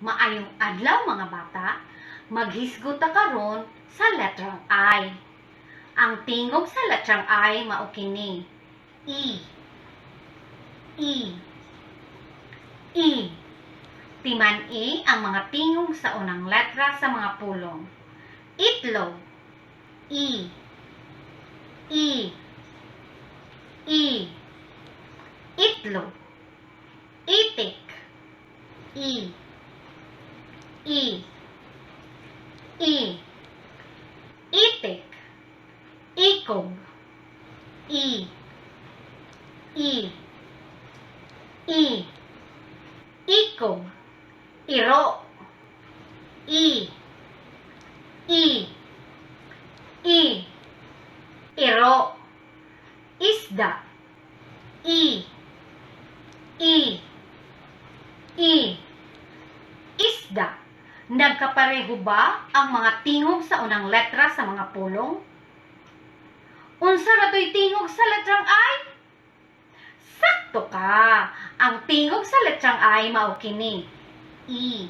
Maayong adlaw mga bata, maghisguta karon sa letrang I. Ang tingog sa letrang I mao kini. I. Timan-i ang mga tingog sa unang letra sa mga pulong. Itlog. I. Itlog. Itik. I. Itik. Ikog. I. Ikog. Iro. Iro. Isda. Isda. Nagkapareho ba ang mga tingog sa unang letra sa mga pulong? Unsa na to'y tingog sa letrang I? Sakto ka! Ang tingog sa letrang I mao kini. I.